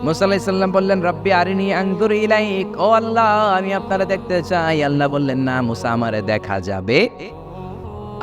মুসা আলাইহিস সালাম বললেন রব্বি আরিনি আনজুর ইলাইক, ও আল্লাহ আমি আপনারে দেখতে চাই। আল্লাহ বললেন না মুসা আমারে দেখা যাবে।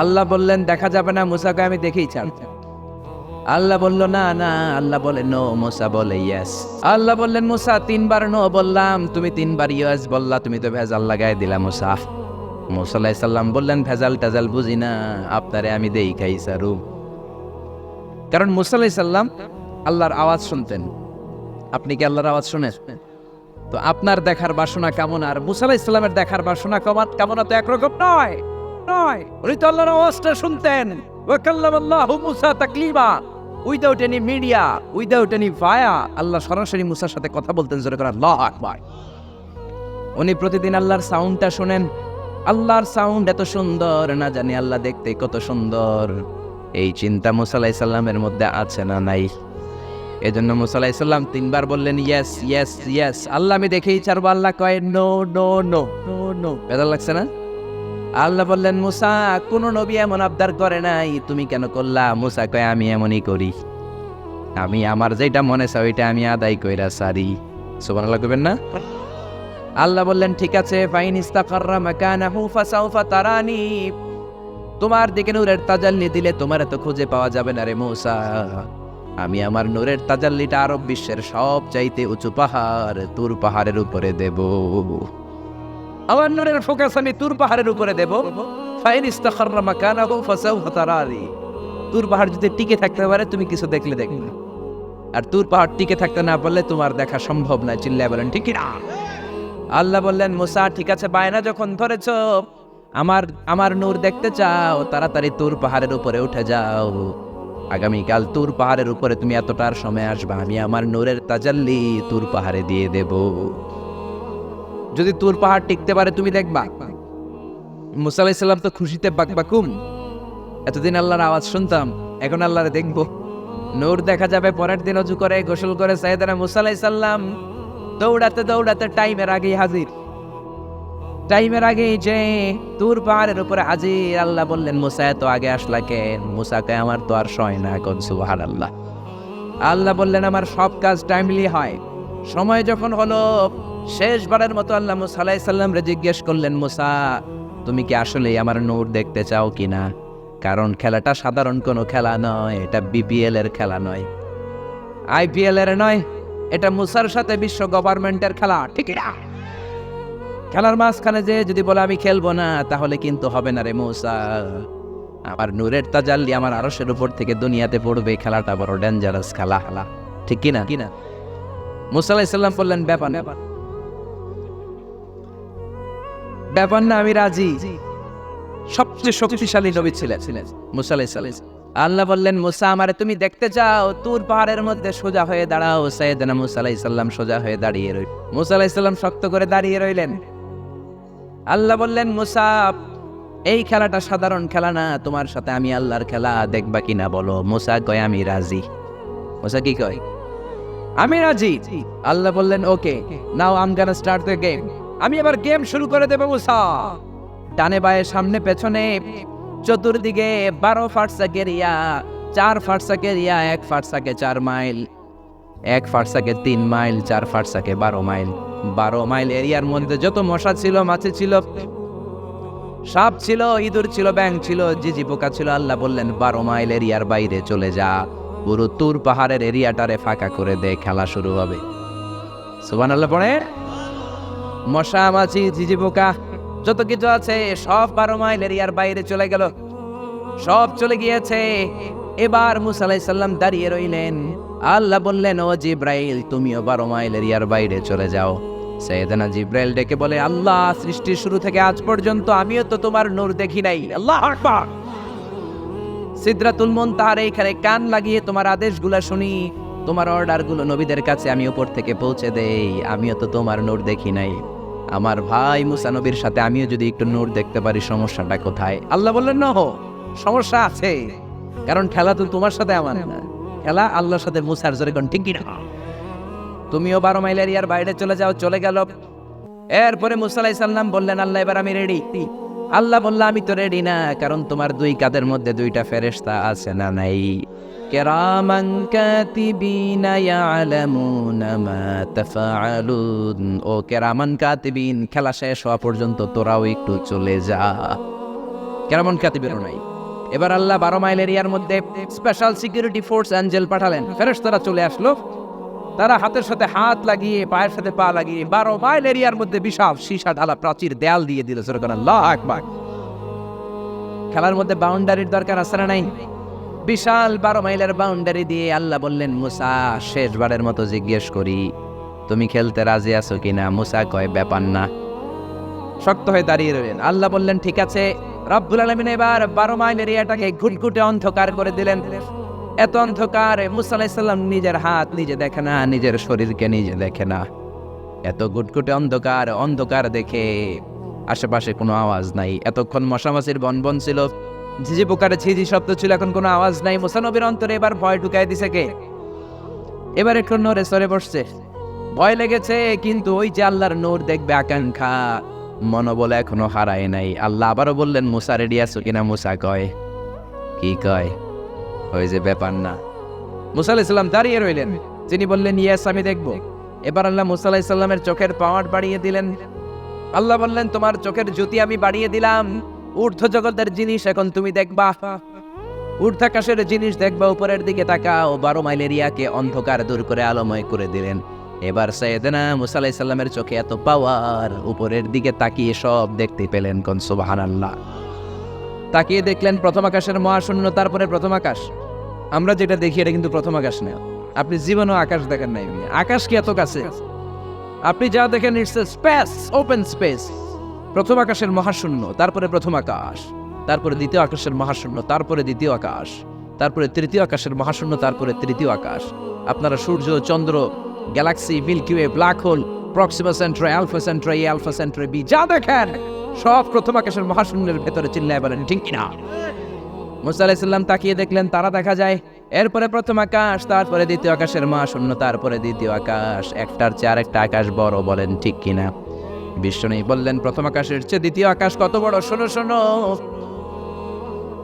আল্লাহ বললেন দেখা যাবে না, মুসাকে আমি দেখেই ছাড়ব। আল্লাহ বলল না না, আল্লাহ বলে নো, মুসা বলে ইয়েস। আল্লাহ বললেন মুসা তিনবার নো বললাম, তুমি তিনবার ইয়েস বললা, তুমি তো ভেজাল লাগাই দিলা মুসা। মুসা আলাইহিস সালাম বললেন ভেজাল টেজাল বুঝি না, আপনারে আমি দেখাই সারু। কারণ মুসা আলাইহিস সালাম আল্লাহর আওয়াজ শুনতেন। আপনি কি আল্লাহর আওয়াজ শুনেন? তো আপনার দেখার বাসনা কেমন আর মুসা আলাইহিস সালামের দেখার বাসনা কেমন তো একরকম নয়। উনি তো আল্লাহর আওয়াজটা শুনতেন। ওয়া কাল্লামাল্লাহু মুসা তাকলিমা, without any media, without any via, আল্লাহ সরাসরি মুসার সাথে কথা বলতেন। জোরে করে আল্লাহু আকবার। উনি প্রতিদিন আল্লাহর সাউন্ডটা শুনেন। আল্লাহর সাউন্ড এত সুন্দর, না জানি আল্লাহ দেখতে কত সুন্দর। এই চিন্তা মুসা আলাইহিস সালামের মধ্যে আছে না নাই? এজন্য মুসা আলাইহিস সালাম তিনবার বললেন ইয়েস ইয়েস ইয়েস, আল্লাহ আমি দেখেই ছাড়বো। আল্লাহ কয় no no no no no. বেজার লাগছে না? আল্লাহ বললেন মুসা কোন নবী এমন আবদার করে নাই, তুমি কেন করলা? মুসা কয় আমি এমনই করি, আমি আমার যেটা মনে চাই ওইটা আমি আদায় কইরা সারি। সুবহানাল্লাহ কইবেন না? আল্লাহ বললেন ঠিক আছে, ফাইন ইস্তাকাররা মাকানাহু ফাসাউফা তারানি, তোমার দিকে নূরের তাজাল্লি দিলে তোমার তো খুঁজে পাওয়া যাবে না রে মুসা। আমি আমার নূরের তাজাল্লিটা আরব বিশ্বের সব চাইতে উঁচু পাহাড় তুর পাহাড়ের উপরে দেব। আমার নূরের ফোকাস আমি তুর পাহাড়ের উপরে দেব। ফাইন ইস্তাকাররা মাকানাহু ফাসাউফা তারানি, তুর পাহাড় যদি টিকে থাকতে পারে তুমি কিছু দেখলে দেখবে, আর তুর পাহাড় টিকে থাকতে না পারলে তোমার দেখা সম্ভব না। চিল্লায় বলেন ঠিক না? আল্লাহ বললেন মুসা ঠিক আছে, বায়না যখন ধরেছ, আমার নূর দেখতে চাও, তাড়াতাড়ি তুর পাহাড়ের উপরে উঠে যাও। আগামীকাল তুর পাহাড়ের উপরে তুমি এতটার সময় আসবা, আমি আমার নূরের তাজাল্লি তুর পাহাড়ে দিয়ে দেব। যদি তুর পাহাড় টিকতে পারে তুমি দেখবা। মুসা আলাইহিস সালাম তো খুশিতে বাকবাকুম। এতদিন আল্লাহর আওয়াজ শুনতাম, এখন আল্লাহরে দেখবো, নূর দেখা যাবে। পরের দিন ওযু করে গোসল করে সাইয়েদনা মুসা আলাইহিস সালাম দৌড়াতে দৌড়াতে টাইমের আগেই হাজির। টাইমের আগেই যে তুর পাহাড়ের উপরে হাজির। আল্লাহ বললেন মুসা এত আগে আসলা কেন? মুসা কয় আমার তো আর সয় না, কোন সুবহানাল্লাহ। আল্লাহ বললেন আমার সব কাজ টাইমলি হয়। সময় যখন হলো, শেষবারের মতো আল্লাহ মুসা আলাইহিস সালামরে জিজ্ঞেস করলেন মুসা তুমি কি আসলেই আমার নূর দেখতে চাও কিনা? কারণ খেলাটা সাধারণ কোনো খেলা নয়, এটা বিপিএল এর খেলা নয়, আইপিএল এর নয়, এটা মুসার সাথে বিশ্ব গভর্নমেন্টের খেলা। ঠিক না? খেলার মাঝখানে যে যদি বলে আমি খেলবো না, তাহলে কিন্তু হবে না রে মুসা। আমার নূরের তাজাল্লি আমার আরশের উপর থেকে দুনিয়াতে পড়বে, খেলাটা বড় ডেঞ্জারাস খেলা। ঠিক কিনা? মুসা আলাইহিস সালাম বললেন ব্যাপার না, আমি রাজি। সবচেয়ে শক্তিশালী নবী ছিলেন মুসা আলাইহিস সালাম। আল্লাহ বললেন মুসা আমারে তুমি দেখতে চাও, তুর পাহাড়ের মধ্যে সোজা হয়ে দাঁড়াও। সাইয়েদনা মুসা আলাইহিস সালাম সোজা হয়ে দাঁড়িয়ে রইল। মুসা আলাইহিস সালাম শক্ত করে দাঁড়িয়ে রইলেন। আল্লাহ বললেন মুসা এই খেলাটা সাধারণ খেলা না, তোমার সাথে আমি আল্লাহর খেলা, দেখবা কিনা বলো? মুসা কয় আমি রাজি। মুসা কি কয়? আমি রাজি। আল্লাহ বললেন okay, now I am gonna start the game. আমি এবার গেম শুরু করে দেব মুসা। ডানে বায়ে সামনে পেছনে চতুর্দিকে 12 ফারসাক এরিয়া, 4 ফারসাক এরিয়া, 1 ফারসাকে 4 মাইল, 1 ফারসাকে 3 মাইল, 4 ফারসাকে 12 মাইল। 12 মাইল এরিয়ার মধ্যে যত মশা ছিল, মাছি ছিল, সাপ ছিল, ইঁদুর ছিল, ব্যাঙ ছিল, জিজি পোকা ছিল। আল্লাহ বললেন 12 মাইল এরিয়ার বাইরে চলে যা, পুরো তুর পাহাড়ের এরিয়াটারে ফাঁকা করে দে, খেলা শুরু হবে। সুবহানাল্লাহ পড়ে। মশা মাছি জিজি পোকা যত কিছু আছে সব 12 মাইল এরিয়ার বাইরে চলে গেল, সব চলে গিয়েছে। এবার মুসা আলাইহিস সালাম দাঁড়িয়ে রইলেন। আল্লাহ বললেন ও জিব্রাইল তুমিও 12 মাইল এরিয়ার বাইরে চলে যাও। সাইয়েদনা জিব্রাইল ডেকে বলে আল্লাহ সৃষ্টির শুরু থেকে আজ পর্যন্ত আমিও তো তোমার নূর দেখি নাই। আল্লাহু আকবার। সিদরাতুল মুনতাহার এইখানে কান লাগিয়ে তোমার আদেশগুলো শুনি, তোমার অর্ডারগুলো নবীদের কাছে আমি উপর থেকে পৌঁছে দেই, আমিও তো তোমার নূর দেখি নাই। আমার ভাই মুসা নবীর সাথে আমিও যদি একটু নূর দেখতে পারি, সমস্যাটা কোথায়? আল্লাহ বললেন না, সমস্যা আছে, কারণ খেলা তো তোমার সাথে আমার না, খেলা আল্লাহর সাথে। মুসার জোরে কোন ঠিক কিনা? তুমিও 12 মাইল এরিয়ার বাইরে চলে যাও। চলে গেল। এরপরে মুসা আলাইহিস সালাম বললেন আল্লাহ এবার আমি রেডি। আল্লাহ বলল আমি তো রেডি না, কারণ তোমার 2 কাঁধের মধ্যে 2টা ফেরেশতা আছে না নাই? কিরামান কাতিবিনা ইয়ালামুনা মা তাফআলুন। ও কিরামান কাতিবিন, খেলা শেষ হওয়া পর্যন্ত তোরাও একটু চলে যা। কিরামান কাতিবিনও নাই। এবার আল্লাহ 12 মাইল এরিয়ার মধ্যে স্পেশাল সিকিউরিটি ফোর্স এঞ্জেল পাঠালেন। ফেরেশতারা চলে আসলো, তারা হাতের সাথে হাত লাগিয়ে পায়ের সাথে পা লাগিয়ে 12 মাইল এরিয়ার মধ্যে বিশাল সীসা ঢালা প্রাচীর দেয়াল দিয়ে দিল। সুবহানাল্লাহ, আল্লাহু আকবার। খেলার মধ্যে বাউন্ডারির দরকার আছে না নাই? বিশাল 12 মাইলের বাউন্ডারি দিয়ে আল্লাহ বললেন, মুসা শেষবারের মতো জিজ্ঞেস করি, তুমি খেলতে রাজি আছো কিনা? মুসা কয়, ব্যাপার না। শক্ত হয়ে দাঁড়িয়ে রইলেন। আল্লাহ বললেন, ঠিক আছে। রব্বুল আলামিন এবার 12 মাইল এরিয়াটাকে ঘুটঘুটে অন্ধকার করে দিলেন। এত অন্ধকার, মুসা আলাইহিস সালাম নিজের হাত নিজে দেখে না, নিজের শরীরকে নিজে দেখে না। এত ঘুটঘুটে অন্ধকার, অন্ধকার দেখে আশেপাশে কোনো আওয়াজ নাই। এতক্ষণ মশামাছির বনবন ছিল, ঝিঝি পোকার ঝিঝি শব্দ ছিল, এখন কোনো আওয়াজ নাই। মুসা নবীর অন্তরে এবার ভয় ঢুকাই দিছে কে? এবার একটু নড়ে সরে বসছে। ভয় লেগেছে, কিন্তু ওই যে আল্লাহর নূর দেখবে আকাঙ্ক্ষা, মনোবল এখনো হারায় নাই। আল্লাহ আবারও বললেন, মুসা রেডি আছো কিনা? মুসা কয়, কি কয়? ওই যে ব্যাপার না। মুসা আলাইহিস সালাম দাঁড়িয়ে রইলেন। তিনি বললেন, ইয়েস, আমি দেখব। এবার আল্লাহ মুসা আলাইহিস সালামের চোখের পাওয়ার বাড়িয়ে দিলেন। আল্লাহ বললেন, তোমার চোখের জ্যোতি আমি বাড়িয়ে দিলাম। ঊর্ধ্ব জগতের জিনিস এখন তুমি দেখবা, ঊর্ধ্বাকাশের জিনিস দেখবা। উপরের দিকে তাকাও। 12 মাইল এরিয়াকে অন্ধকার দূর করে আলোময় করে দিলেন। এবার সাইয়েদনা মুসা আলাইহিস সালামের চোখে এত পাওয়ার, উপরের দিকে তাকিয়ে সব দেখতে পেলেন। কোন সুবহানাল্লাহ। তাকিয়ে দেখলেন প্রথম আকাশের মহাশূন্য, তারপরে প্রথম আকাশ। আমরা যেটা দেখি এটা কিন্তু প্রথম আকাশ না। আপনি জীবনও আকাশ দেখেন নাই। আকাশ কি এত কাছে? আপনি যা দেখেন it's a space, open space. প্রথম আকাশের মহাশূন্য, তারপরে প্রথম আকাশ, তারপরে দ্বিতীয় আকাশের মহাশূন্য, তারপরে দ্বিতীয় আকাশ, তারপরে তৃতীয় আকাশের মহাশূন্য, তারপরে তৃতীয় আকাশ। আপনারা সূর্য, চন্দ্র, galaxy, milky way, black hole, Proxima Centauri, Alpha Centauri, Alpha Centauri B, যা দেখেন সব প্রথম আকাশের মহাশূন্যের ভেতরে। চিল্লায় বলেন ঠিক কিনা? মুসা আলাইহিস সালাম তাকিয়ে দেখলেন তারা দেখা যায়। এরপরে প্রথম আকাশ, তারপরে দ্বিতীয় আকাশের মহাশূন্য, তারপরে দ্বিতীয় আকাশ। একটার চেয়ে আরেকটা আকাশ বড়। বলেন ঠিক কিনা? বিষ্ণু বললেন, প্রথম আকাশের চেয়ে দ্বিতীয় আকাশ কত বড়? শোনো শোনো,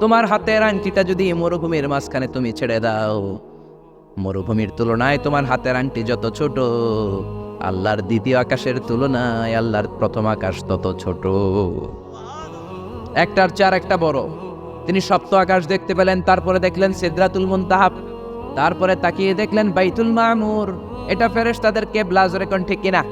তোমার হাতের আংটিটা যদি মরুভূমির মাঝখানে তুমি ছেড়ে দাও, মরুভূমির তুলনায় তোমার হাতের আংটি যত ছোট, আল্লাহর দ্বিতীয় আকাশের তুলনায় আল্লাহর প্রথম আকাশ তত ছোট। একটার চেয়ে আরেকটা বড়। তিনি সপ্ত আকাশ দেখতে পেলেন। তারপরে দেখলেন সিদরাতুল মুনতাহা, তারপরে তাকিয়ে দেখলেন বাইতুল মামুর। এটা ফেরেশতাদের কিবলা। জোরে কোন ঠিক কিনা?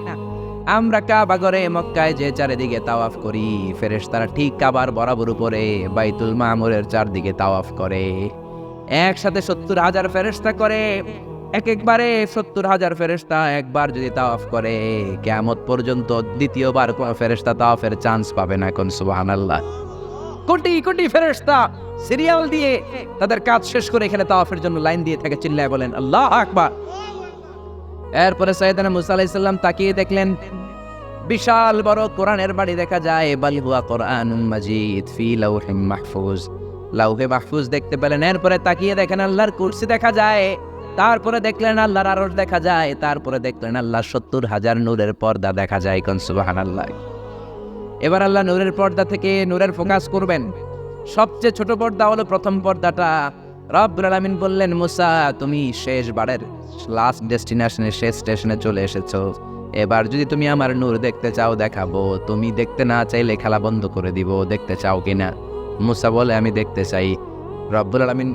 আমরা কাবা ঘরে মক্কায় যে চারিদিকে তাওয়াফ করি, ফেরেশতারা ঠিক কাবার বরাবর উপরে বাইতুল মামুরের চারদিকে তাওয়াফ করে। একসাথে 70,000 ফেরেশতা করে। একবারে 70,000 ফেরেশতা একবার যদি তাওয়াফ করে, কিয়ামত পর্যন্ত দ্বিতীয়বার কোন ফেরেশতা তাওয়াফের চান্স পাবে না। কোন সুবহানাল্লাহ। কোটি কোটি ফেরেশতা সিরিয়াল দিয়ে তাদের কাজ শেষ করে এখানে তাওয়াফের জন্য লাইন দিয়ে থাকে। চিল্লায় বলেন আল্লাহু আকবার। এরপরে সাইয়েদনা মুসা আলাইহিস সালাম তাকিয়ে দেখলেন বিশাল বড় কোরআনের বাড়ি দেখা যায়। বাল হুয়া কোরআনুম মাজিদ ফি লাউহিম মাহফুজ, লাউহে মাহফুজ দেখতে পেলেন। এরপরে তাকিয়ে দেখেন আল্লাহর কুরসি দেখা যায়। তারপরে দেখলেন আল্লাহর আরশ দেখা যায়। তারপরে দেখলেন আল্লাহর 70,000 নূরের পর্দা দেখা যায়। কোন সুবহানাল্লাহ। এবার আল্লাহ নূরের পর্দা থেকে নূরের ফোকাস করবেন। সবচেয়ে ছোট পর্দা হলো প্রথম পর্দাটা। রব্বুল আলামিন বললেন, মুসা তুমি শেষবারের লাস্ট ডেস্টিনেশনে, শেষ স্টেশনে চলে এসেছো। এবার যদি তুমি আমার নূর দেখতে চাও দেখাবো, তুমি দেখতে না চাইলে খেলা বন্ধ করে দিব। দেখতে চাও কিনা? মুসা বলে, আমি দেখতে চাই। রব্বুল আলামিন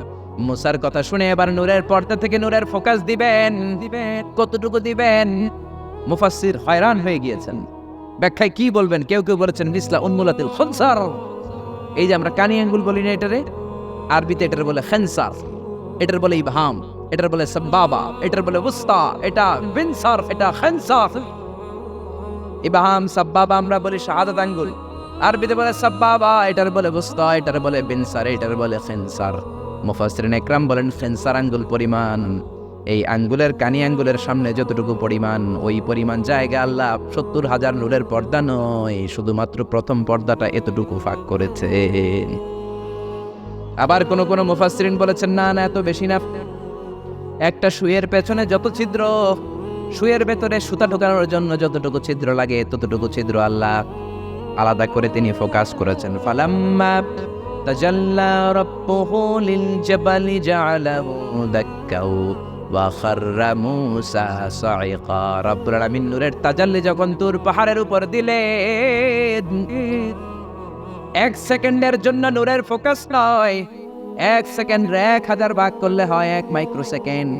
মুসার কথা শুনে এবার নূরের পর্দা থেকে নূরের ফোকাস দিবেন। কতটুকু দিবেন? মুফাসসির হয়রান হয়ে গিয়েছেন। ব্যাখ্যায় কি বলবেন? কেউ কেউ বলেছেন মিসলা উন্মুলাতিল খুনসার। এই যে আমরা কানি আঙ্গুল বলি না, এটারে আরবিতে এটার বলে খেনসার, এটার বলে ইবহাম, এটার বলে সাব্বাবা, এটার বলে উস্তা, এটা বিনসার, এটা খেনসার। ইবহাম সাব্বাবা আমরা বলি শাহাদাত আঙ্গুল, আরবিতে বলে সাব্বাবা, এটার বলে উস্তা, এটার বলে বিনসার, এটার বলে খেনসার। মুফাসসিরিন ইকরাম বলেন খেনসার আঙ্গুল পরিমাণ, এই আঙ্গুলের কানি আঙ্গুলের সামনে যতটুকু পরিমাণ, ওই পরিমাণ জায়গা আল্লাহ 70,000 নূরের পর্দা নয়, শুধুমাত্র প্রথম পর্দাটা এতটুকু ফাঁক করেছে। আবার কোন কোন মুফাসসিরিন বলেছেন না না, এত বেশি না। একটা সুইয়ের পেছনে যত ছিদ্র, সুইয়ের ভেতরে সুতা ঢোকানোর জন্য যতটুকু ছিদ্র লাগে, ততটুকু ছিদ্র আল্লাহ আলাদা করে তিনি ফোকাস করেছেন। ফালাম্মা তাজাল্লা রাব্বুহু লিল জাবালি জাআলাহু দাক্কাও ওয়া খাররা মূসা সাইকা। রব্বুল আলামিন নূরের তাজাল্লি যখন তুর পাহাড়ের উপর দিলেন, 1 সেকেন্ডের জন্য নূরের ফোকাস নয়, 1 সেকেন্ড 1000 ভাগ করলে হয় 1 মাইক্রোসেকেন্ড,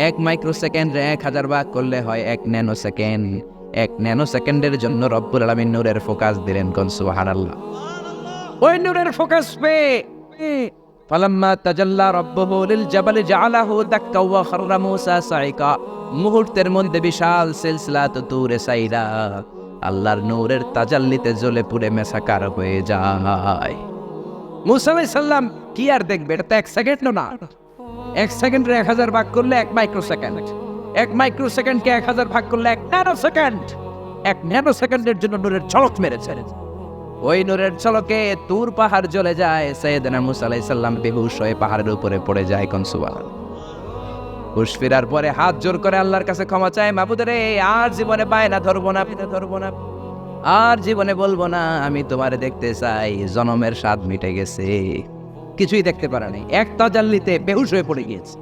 1 মাইক্রোসেকেন্ড 1000 ভাগ করলে হয় 1 ন্যানো সেকেন্ড। 1 ন্যানো সেকেন্ডের জন্য রব্বুল আলামিন নূরের ফোকাস দিলেন। কোন সুবহানাল্লাহ। ওই নূরের ফোকাস পেয়ে ফালাম্মা তাজাল্লা রাব্বুহু লিল জাবালি জাআলাহু দাক্কা ওয়া খাররা মূসা সাইকা। মুহূর্তের মধ্যে বিশাল সিলসিলাত তুরে সাইরা আল্লাহর নূরের তাজাল্লিতে জ্বলে পুড়ে মেসাকার হয়ে যায়। মূসা আলাইহিস সালাম কি আর দেখবে? এটা তো 1 সেকেন্ডও না। 1 সেকেন্ডে 1000 ভাগ করলে 1 মাইক্রোসেকেন্ড, 1 মাইক্রোসেকেন্ডকে 1000 ভাগ করলে 1 ন্যানো সেকেন্ড। 1 ন্যানো সেকেন্ডের জন্য নূরের ঝলক মেরেছে। ওই নূরের ঝলকে তুর পাহাড় জ্বলে যায়। সাইয়েদনা মূসা আলাইহিস সালাম বেহুশ হয়ে পাহাড়ের উপরে পড়ে যায়। কোন সুবহানাল্লাহ। হুশ ফেরার পরে হাত জোর করে আল্লাহর কাছে ক্ষমা চায়, মাবুদ রে, আর জীবনে বায়না ধরবো না, আর জীবনে বলবো না আমি তোমারে দেখতে চাই। জনমের স্বাদ মিটে গেছে, কিছুই দেখতে পারে নাই, এক তাজাল্লিতে বেহুশ হয়ে পড়ে গিয়েছে।